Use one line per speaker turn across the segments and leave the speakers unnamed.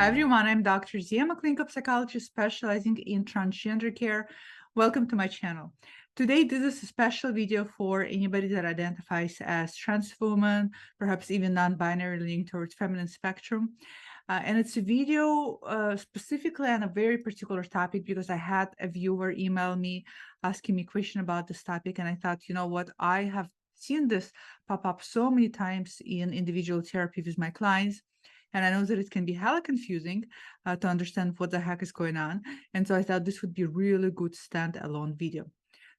Hi everyone, I'm Dr. Z. I'm a clinical psychologist specializing in transgender care. Welcome to my channel. Today, this is a special video for anybody that identifies as trans woman, perhaps even non-binary leaning towards feminine spectrum. And it's a video specifically on a very particular topic because I had a viewer email me asking me a question about this topic. And I thought, you know what, I have seen this pop up so many times in individual therapy with my clients. And I know that it can be hella confusing to understand what the heck is going on. And so I thought this would be a really good standalone video.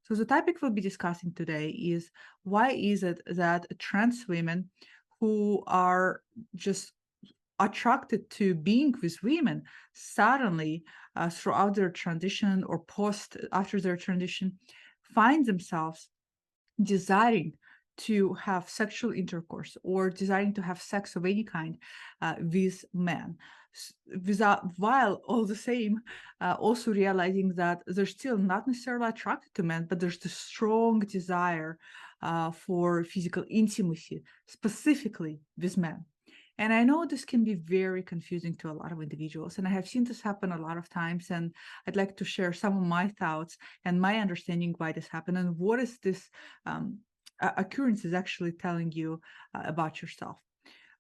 So the topic we'll be discussing today is why is it that trans women who are just attracted to being with women suddenly throughout their transition or post after their transition find themselves desiring to have sexual intercourse or desiring to have sex of any kind with men without while all the same also realizing that they're still not necessarily attracted to men, but there's the strong desire for physical intimacy specifically with men. And I know this can be very confusing to a lot of individuals, and I have seen this happen a lot of times, and I'd like to share some of my thoughts and my understanding why this happened and what is this occurrence is actually telling you about yourself.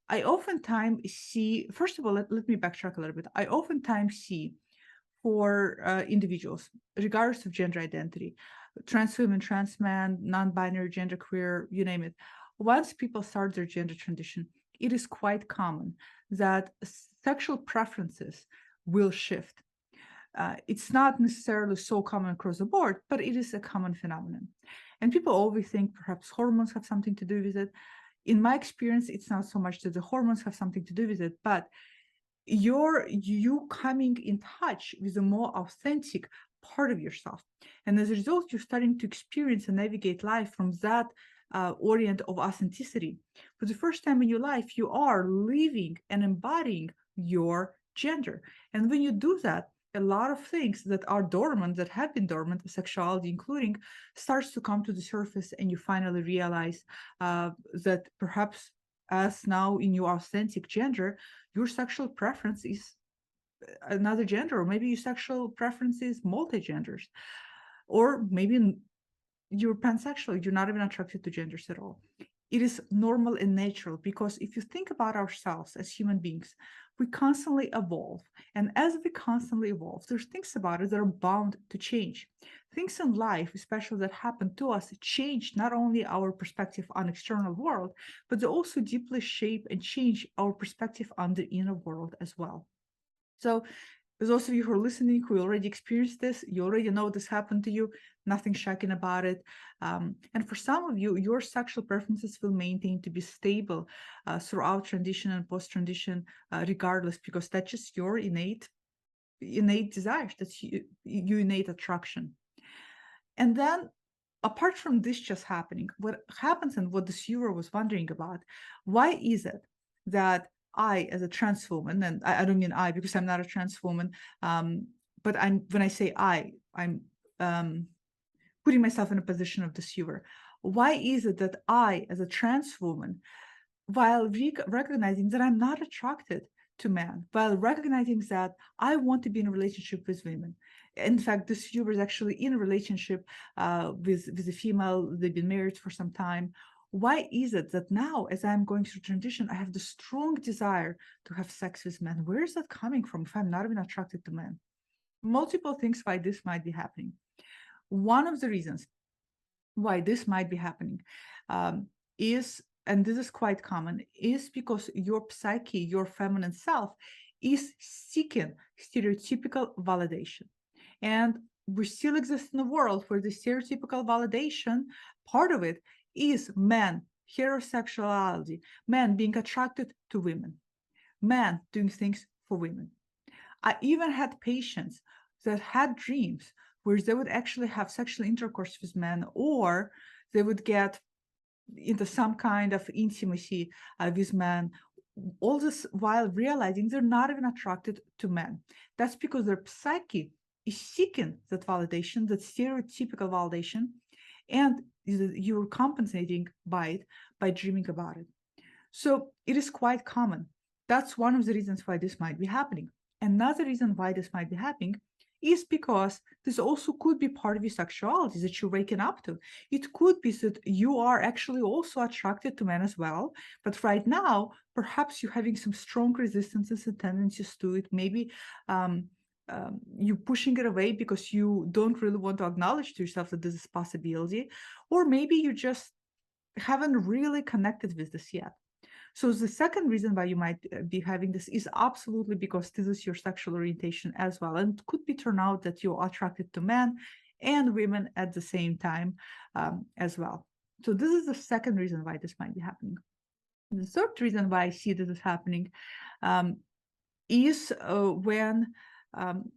I oftentimes see, first of all, let me backtrack a little bit. I oftentimes see for individuals, regardless of gender identity, trans women, trans men, non-binary, genderqueer, you name it, once people start their gender transition, it is quite common that sexual preferences will shift. It's not necessarily so common across the board, but it is a common phenomenon. And people always think perhaps hormones have something to do with it. In my experience, it's not so much that the hormones have something to do with it, but you coming in touch with a more authentic part of yourself. And as a result, you're starting to experience and navigate life from that orient of authenticity. For the first time in your life, you are living and embodying your gender. And when you do that, a lot of things that are dormant, that have been dormant, sexuality including, starts to come to the surface, and you finally realize that perhaps as now in your authentic gender, your sexual preference is another gender, or maybe your sexual preference is multi-genders, or maybe you're pansexual, you're not even attracted to genders at all. It is normal and natural because if you think about ourselves as human beings, we constantly evolve. And as we constantly evolve, there's things about us that are bound to change. Things in life, especially that happen to us, change not only our perspective on external world, but they also deeply shape and change our perspective on the inner world as well. So those of you who are listening, who already experienced this, you already know this happened to you, nothing shocking about it. And for some of you, your sexual preferences will maintain to be stable throughout transition and post-transition, regardless, because that's just your innate desires, that's your innate attraction. And then apart from this just happening, what happens and what this viewer was wondering about, why is it that I, as a trans woman, and I don't mean I because I'm not a trans woman, but when I say I'm putting myself in a position of this viewer. Why is it that I, as a trans woman, while recognizing that I'm not attracted to men, while recognizing that I want to be in a relationship with women. In fact, this viewer is actually in a relationship with a female. They've been married for some time. Why is it that now, as I'm going through transition, I have the strong desire to have sex with men? Where is that coming from if I'm not even attracted to men? Multiple things why this might be happening. One of the reasons why this might be happening is, and this is quite common, is because your psyche, your feminine self, is seeking stereotypical validation. And we still exist in a world where the stereotypical validation, part of it is men, heterosexuality, men being attracted to women, men doing things for women. I even had patients that had dreams where they would actually have sexual intercourse with men, or they would get into some kind of intimacy with men, all this while realizing they're not even attracted to men. That's because their psyche is seeking that validation, that stereotypical validation, and you're compensating by it by dreaming about it. So it is quite common That's one of the reasons why this might be happening. Another reason why this might be happening is because this also could be part of your sexuality that you're waking up to. It could be that you are actually also attracted to men as well, but right now, perhaps you're having some strong resistances and tendencies to it. Maybe um, you pushing it away because you don't really want to acknowledge to yourself that this is a possibility, or maybe you just haven't really connected with this yet. So the second reason why you might be having this is absolutely because this is your sexual orientation as well. And it could be turn out that you're attracted to men and women at the same time as well. So this is the second reason why this might be happening. The third reason why I see this is happening um, is when um,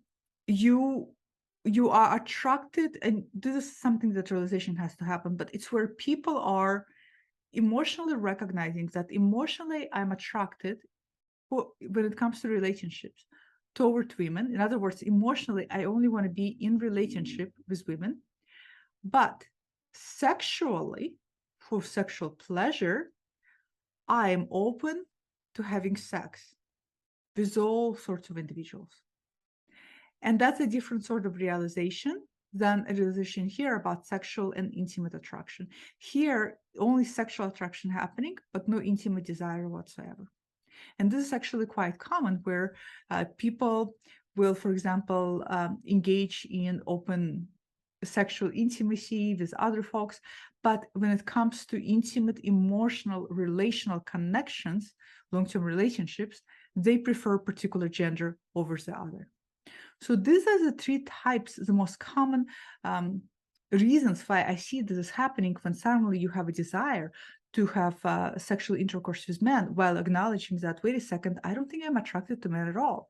you you are attracted, and this is something that realization has to happen, but it's where people are emotionally recognizing that emotionally I'm attracted when it comes to relationships toward women. In other words, emotionally, I only want to be in relationship with women, but sexually, for sexual pleasure, I am open to having sex with all sorts of individuals. And that's a different sort of realization than a realization here about sexual and intimate attraction. Here, only sexual attraction happening, but no intimate desire whatsoever. And this is actually quite common where people will, for example, engage in open sexual intimacy with other folks. But when it comes to intimate, emotional, relational connections, long-term relationships, they prefer particular gender over the other. So these are the three types, the most common reasons why I see this is happening when suddenly you have a desire to have sexual intercourse with men while acknowledging that, wait a second, I don't think I'm attracted to men at all.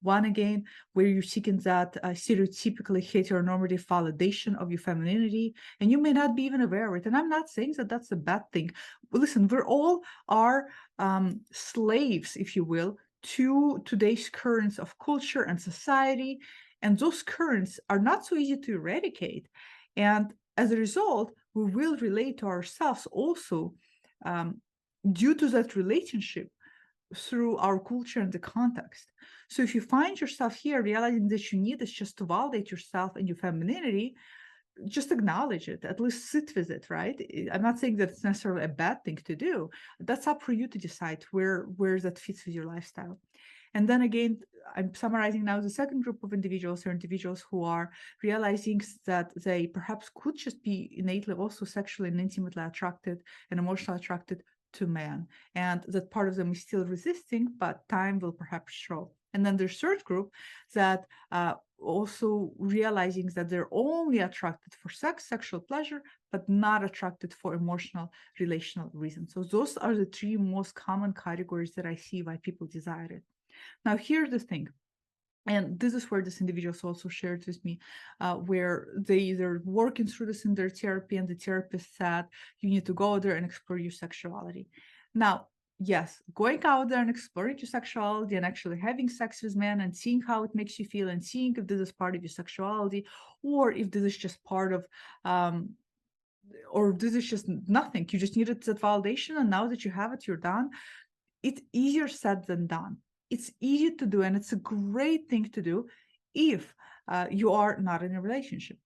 One, again, where you're seeking that stereotypically heteronormative validation of your femininity, and you may not be even aware of it. And I'm not saying that that's a bad thing. Listen, we're all are slaves, if you will, to today's currents of culture and society. And those currents are not so easy to eradicate. And as a result, we will relate to ourselves also um, due to that relationship through our culture and the context. So if you find yourself here realizing that you need this just to validate yourself and your femininity, just acknowledge it, at least sit with it, right? I'm not saying that it's necessarily a bad thing to do. That's up for you to decide where that fits with your lifestyle. And then again, I'm summarizing now the second group of individuals are individuals who are realizing that they perhaps could just be innately also sexually and intimately attracted and emotionally attracted to men, and that part of them is still resisting, but time will perhaps show. And then there's third group that also realizing that they're only attracted for sex, sexual pleasure, but not attracted for emotional, relational reasons. So those are the three most common categories that I see why people desire it. Now, here's the thing. And this is where this individual also shared with me, where they're working through this in their therapy, and the therapist said, you need to go there and explore your sexuality. Now, yes, going out there and exploring your sexuality and actually having sex with men and seeing how it makes you feel and seeing if this is part of your sexuality or if this is just part of, or this is just nothing. You just needed that validation. And now that you have it, you're done. It's easier said than done. It's easy to do, and it's a great thing to do if you are not in a relationship.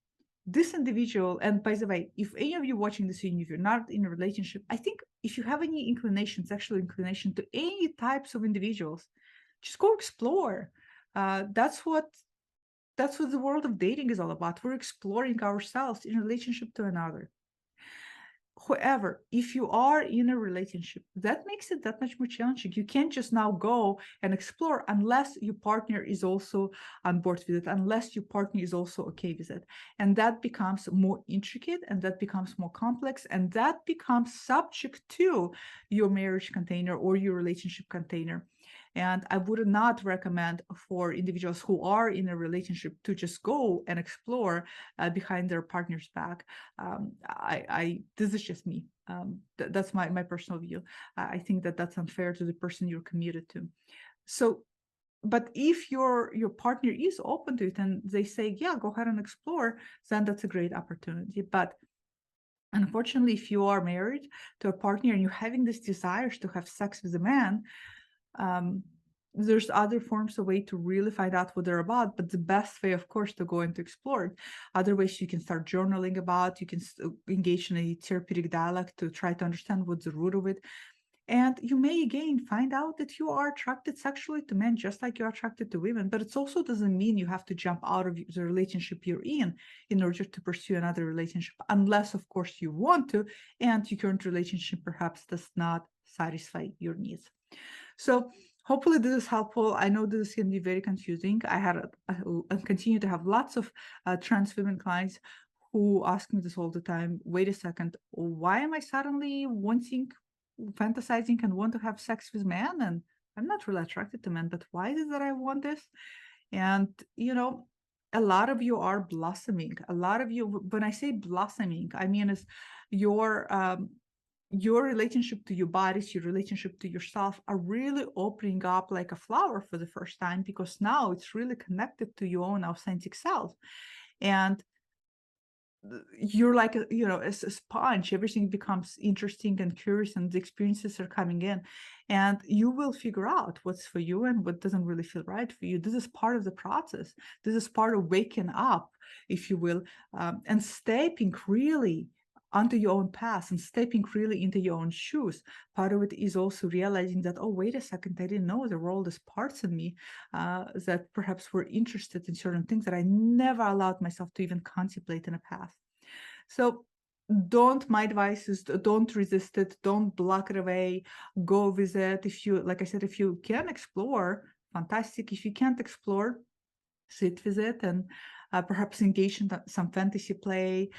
This individual, and by the way, if any of you watching this, if you're not in a relationship, I think if you have any inclination, sexual inclination to any types of individuals, just go explore. That's what the world of dating is all about. We're exploring ourselves in relationship to another. However, if you are in a relationship, that makes it that much more challenging. You can't just now go and explore unless your partner is also on board with it, unless your partner is also okay with it. And that becomes more intricate, and that becomes more complex, and that becomes subject to your marriage container or your relationship container. And I would not recommend for individuals who are in a relationship to just go and explore behind their partner's back. This is just me. That's my personal view. I think that that's unfair to the person you're committed to. So, but if your partner is open to it and they say, yeah, go ahead and explore, then that's a great opportunity. But unfortunately, if you are married to a partner and you're having this desires to have sex with a man, Um, there's other forms of way to really find out what they're about, but the best way, of course, to go and to explore it. Other ways you can start journaling about, you can engage in a therapeutic dialogue to try to understand what's the root of it. And you may again find out that you are attracted sexually to men just like you're attracted to women, but it also doesn't mean you have to jump out of the relationship you're in order to pursue another relationship, unless, of course, you want to, and your current relationship perhaps does not satisfy your needs. So hopefully this is helpful. I know this can be very confusing. I continue to have lots of trans women clients who ask me this all the time. Wait a second, why am I suddenly fantasizing and want to have sex with men? And I'm not really attracted to men, but why is it that I want this? And, a lot of you are blossoming. A lot of you, when I say blossoming, I mean is your your relationship to your bodies, your relationship to yourself are really opening up like a flower for the first time, because now it's really connected to your own authentic self. And you're like a sponge. Everything becomes interesting and curious, and the experiences are coming in, and you will figure out what's for you and what doesn't really feel right for you. This is part of the process. This is part of waking up, if you will, and stepping really onto your own path and stepping really into your own shoes. Part of it is also realizing that, oh, wait a second, I didn't know there were all these parts in me that perhaps were interested in certain things that I never allowed myself to even contemplate in the past. So my advice is don't resist it, don't block it away, go with it. If you, like I said, if you can explore, fantastic. If you can't explore, sit with it and perhaps engage in some fantasy play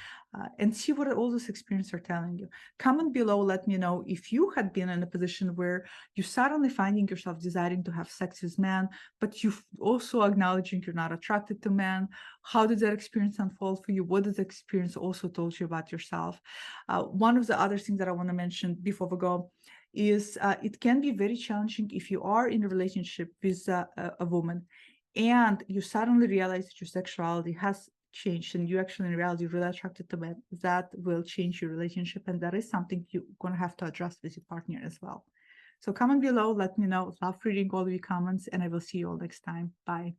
and see what all those experiences are telling you. Comment below, let me know if you had been in a position where you suddenly finding yourself desiring to have sex with men, but you also acknowledging you're not attracted to men. How did that experience unfold for you? What did the experience also told you about yourself? One of the other things that I want to mention before we go is it can be very challenging if you are in a relationship with a woman and you suddenly realize that your sexuality has changed and you actually in reality really attracted to men. That will change your relationship, and that is something you're going to have to address with your partner as well. So comment below, let me know. Love reading all of your comments, and I will see you all next time. Bye.